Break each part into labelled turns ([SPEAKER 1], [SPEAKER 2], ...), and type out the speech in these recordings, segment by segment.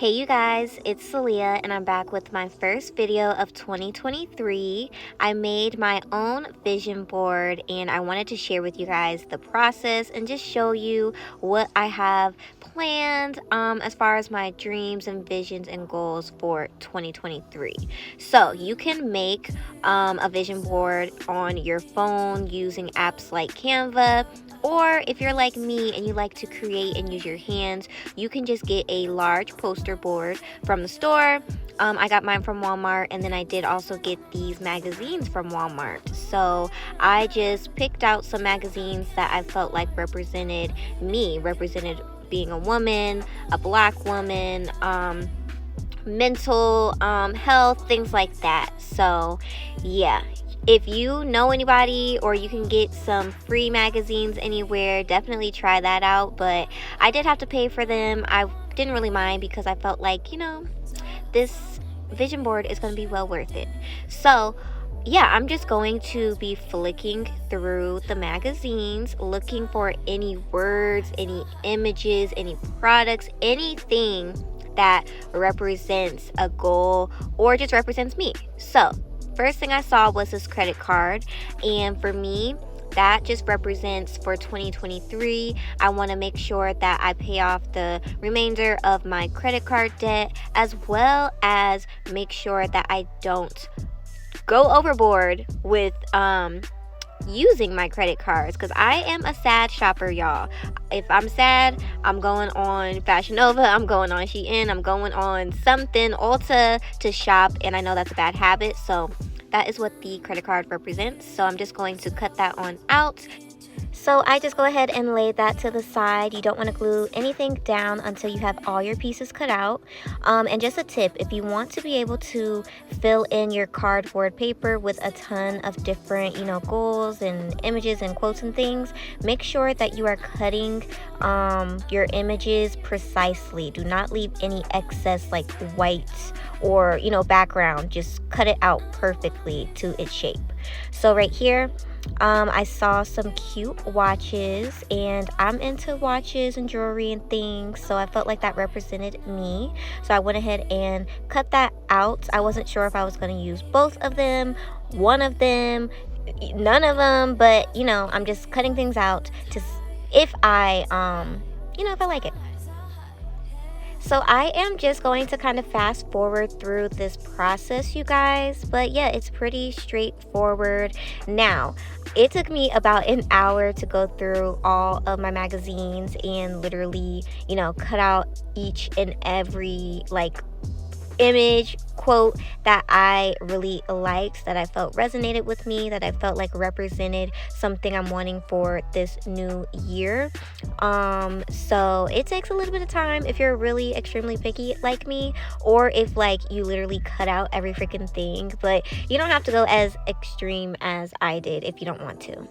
[SPEAKER 1] Hey you guys, it's Celia and I'm back with my first video of 2023. I made my own vision board and I wanted to share with you guys the process and just show you what I have planned as far as my dreams and visions and goals for 2023. So you can make a vision board on your phone using apps like Canva, or if you're like me and you like to create and use your hands, you can just get a large poster board from the store. I got mine from Walmart, and then I did also get these magazines from Walmart. So I just picked out some magazines that I felt like represented me, represented being a woman, a black woman, mental health, things like that. So yeah, if you know anybody or you can get some free magazines anywhere, definitely try that out. But I did have to pay for them. I didn't really mind because I felt like, this vision board is going to be well worth it. So yeah, I'm just going to be flicking through the magazines, looking for any words, any images, any products, anything that represents a goal or just represents me. So first thing I saw was this credit card, and for me, that just represents for 2023. I want to make sure that I pay off the remainder of my credit card debt, as well as make sure that I don't go overboard with using my credit cards, because I am a sad shopper, y'all. If I'm sad, I'm going on Fashion Nova, I'm going on Shein, I'm going on something, Ulta, to shop, and I know that's a bad habit. So that is what the credit card represents. So I'm just going to cut that on out. So I just go ahead and lay that to the side. You don't want to glue anything down until you have all your pieces cut out. And just a tip, if you want to be able to fill in your cardboard paper with a ton of different, goals and images and quotes and things, make sure that you are cutting your images precisely. Do not leave any excess like white or, background. Just cut it out perfectly to its shape. So right here, I saw some cute watches, and I'm into watches and jewelry and things, so I felt like that represented me. So I went ahead and cut that out. I wasn't sure if I was going to use both of them, one of them, none of them, but I'm just cutting things out to if I if I like it. So I am just going to kind of fast forward through this process, you guys. But yeah, it's pretty straightforward. Now, it took me about an hour to go through all of my magazines and literally, cut out each and every image, quote that I really liked, that I felt resonated with me, that I felt like represented something I'm wanting for this new year. So it takes a little bit of time if you're really extremely picky like me, or if you literally cut out every freaking thing. But you don't have to go as extreme as I did if you don't want to.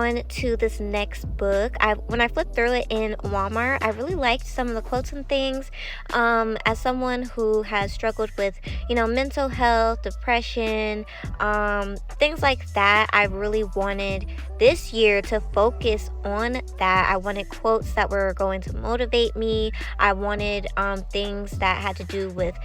[SPEAKER 1] on to this next book. When I flipped through it in Walmart, I really liked some of the quotes and things. As someone who has struggled with, mental health, depression, things like that, I really wanted this year to focus on that. I wanted quotes that were going to motivate me. I wanted things that had to do with,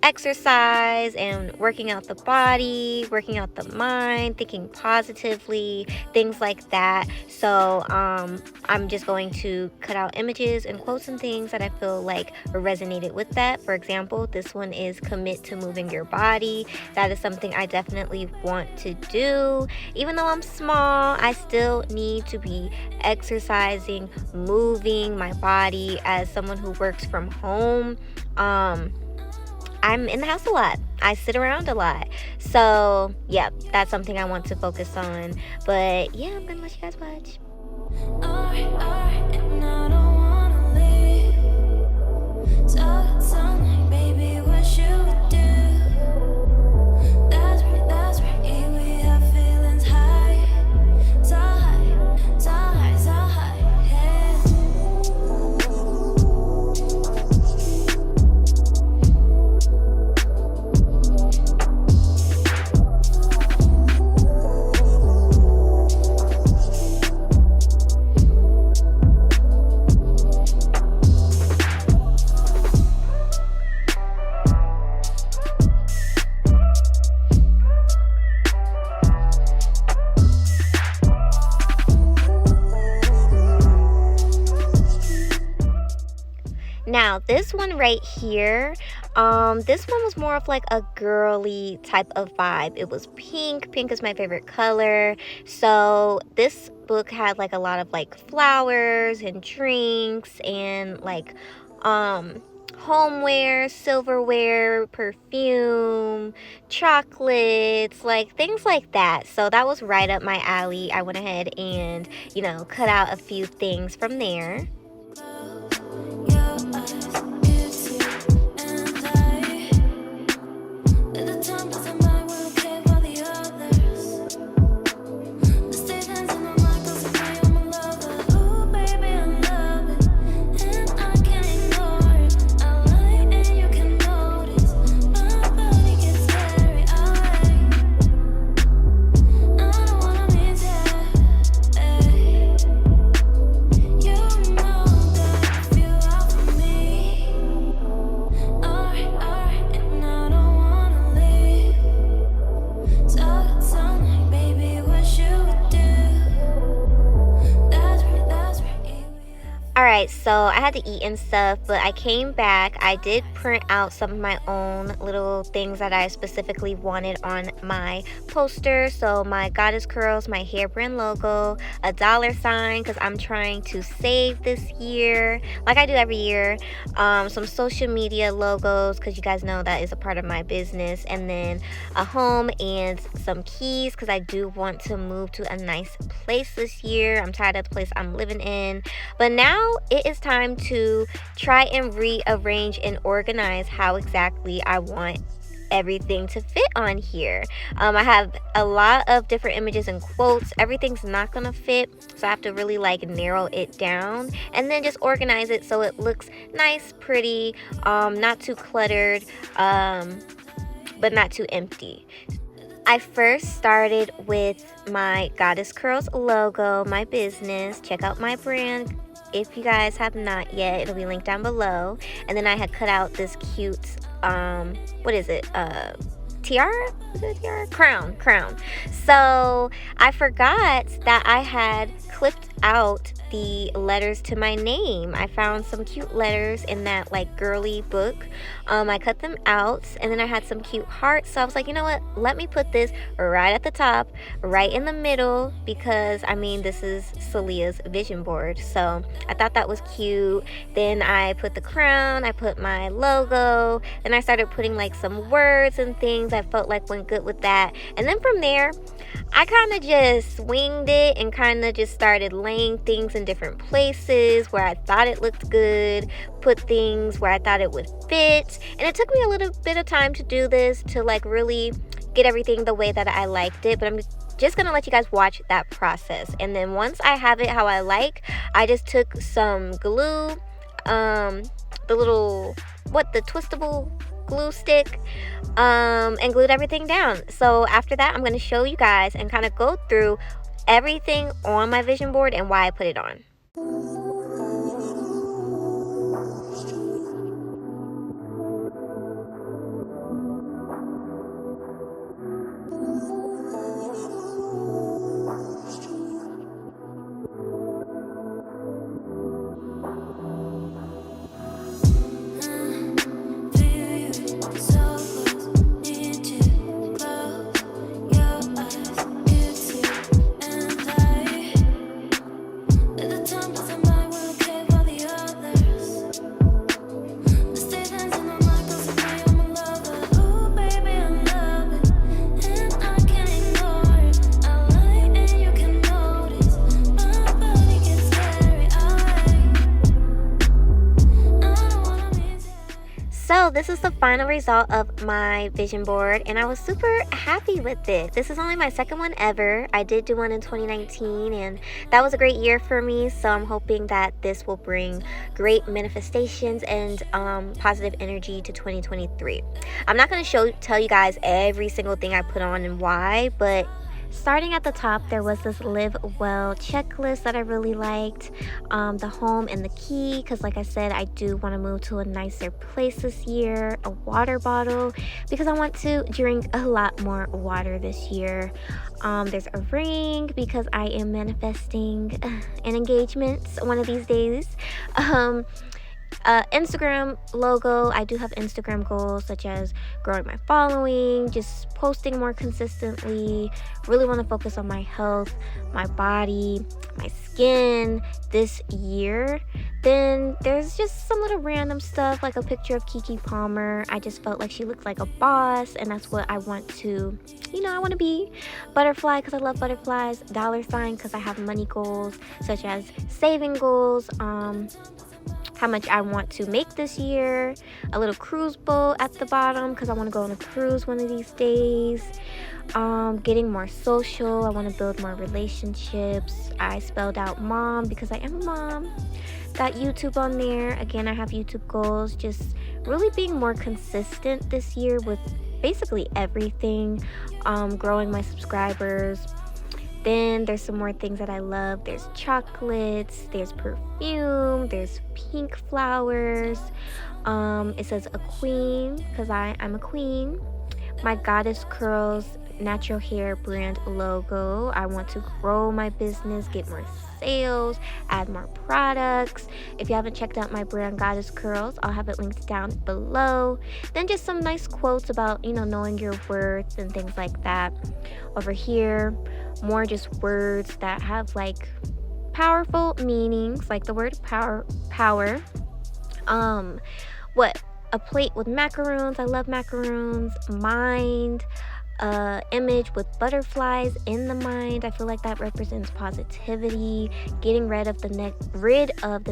[SPEAKER 1] exercise and working out the body, working out the mind, thinking positively, things like that. So I'm just going to cut out images and quotes and things that I feel like resonated with that. For example, this one is commit to moving your body. That is something I definitely want to do. Even though I'm small, I still need to be exercising, moving my body. As someone who works from home, I'm in the house a lot. I sit around a lot. So, yeah, that's something I want to focus on. But, yeah, I'm going to let you guys watch. Now, this one right here, this one was more of like a girly type of vibe. It was pink. Pink is my favorite color. So this book had like a lot of like flowers and drinks and like homeware, silverware, perfume, chocolates, like things like that. So that was right up my alley. I went ahead and, cut out a few things from there. Alright, so I had to eat and stuff, but I came back. I did print out some of my own little things that I specifically wanted on my poster. So my goddess curls, my hair brand logo, a $sign because I'm trying to save this year, like I do every year. Some social media logos because you guys know that is a part of my business, and then a home and some keys because I do want to move to a nice place this year. I'm tired of the place I'm living in, but now it is time to try and rearrange and organize how exactly I want everything to fit on here. I have a lot of different images and quotes. Everything's not gonna fit, so I have to really like narrow it down and then just organize it so it looks nice, pretty, not too cluttered, but not too empty. I first started with my Goddess Curls logo, my business. Check out my brand if you guys have not yet. It'll be linked down below. And then I had cut out this cute, what is it? Tiara? Is it a tiara? Crown. So I forgot that I had clipped out the letters to my name. I found some cute letters in that like girly book. I cut them out, and then I had some cute hearts. So I was like, you know what? Let me put this right at the top, right in the middle, because I mean, this is Salia's vision board. So I thought that was cute. Then I put the crown, I put my logo, and I started putting like some words and things I felt like went good with that. And then from there, I kind of just winged it and kind of just started laying things in different places where I thought it looked good, put things where I thought it would fit. And it took me a little bit of time to do this, to like really get everything the way that I liked it. But I'm just gonna let you guys watch that process. And then once I have it how I like, I just took some glue, the little, the twistable glue stick, and glued everything down. So after that, I'm gonna show you guys and kind of go through everything on my vision board and why I put it on. So this is the final result of my vision board, and I was super happy with it. This is only my second one ever. I did do one in 2019, and that was a great year for me, so I'm hoping that this will bring great manifestations and positive energy to 2023. I'm not going to tell you guys every single thing I put on and why, but starting at the top, there was this Live Well checklist that I really liked. The home and the key, because like I said, I do want to move to a nicer place this year. A water bottle, because I want to drink a lot more water this year. There's a ring, because I am manifesting an engagement one of these days. Instagram logo. I do have Instagram goals such as growing my following, just posting more consistently. Really want to focus on my health, my body, my skin this year. Then there's just some little random stuff like a picture of Keke Palmer. I just felt like she looked like a boss, and that's what I want to, I want to be. Butterfly, because I love butterflies. Dollar sign, because I have money goals such as saving goals, how much I want to make this year. A little cruise boat at the bottom, because I want to go on a cruise one of these days. Getting more social. I want to build more relationships. I spelled out mom because I am a mom. Got YouTube on there. Again, I have YouTube goals. Just really being more consistent this year with basically everything. Growing my subscribers. Then there's some more things that I love. There's chocolates, there's perfume, there's pink flowers. It says a queen, because I'm a queen. My Goddess Curls natural hair brand logo. I want to grow my business, get more sales, add more products. If you haven't checked out my brand Goddess Curls, I'll have it linked down below. Then just some nice quotes about, knowing your worth and things like that. Over here, more just words that have like powerful meanings, like the word power. A plate with macaroons. I love macaroons. Mind. Image with butterflies in the mind. I feel like that represents positivity, getting rid of the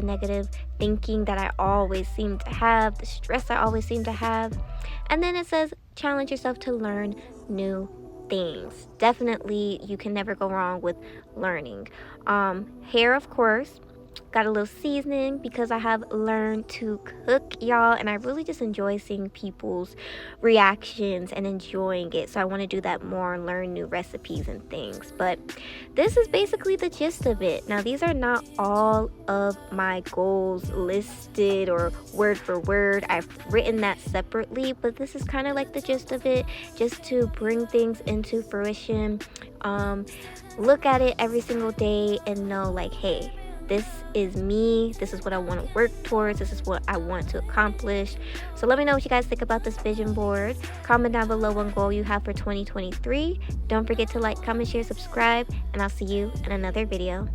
[SPEAKER 1] negative thinking that I always seem to have, the stress I always seem to have. And then it says challenge yourself to learn new things. Definitely, you can never go wrong with learning. Hair, of course. Got a little seasoning, because I have learned to cook, y'all, and I really just enjoy seeing people's reactions and enjoying it. So I want to do that more and learn new recipes and things. But this is basically the gist of it. Now, these are not all of my goals listed or word for word. I've written that separately, but this is kind of like the gist of it, just to bring things into fruition. Look at it every single day and know, like, hey, this is me. This is what I want to work towards. This is what I want to accomplish. So let me know what you guys think about this vision board. Comment down below one goal you have for 2023. Don't forget to like, comment, share, subscribe, and I'll see you in another video.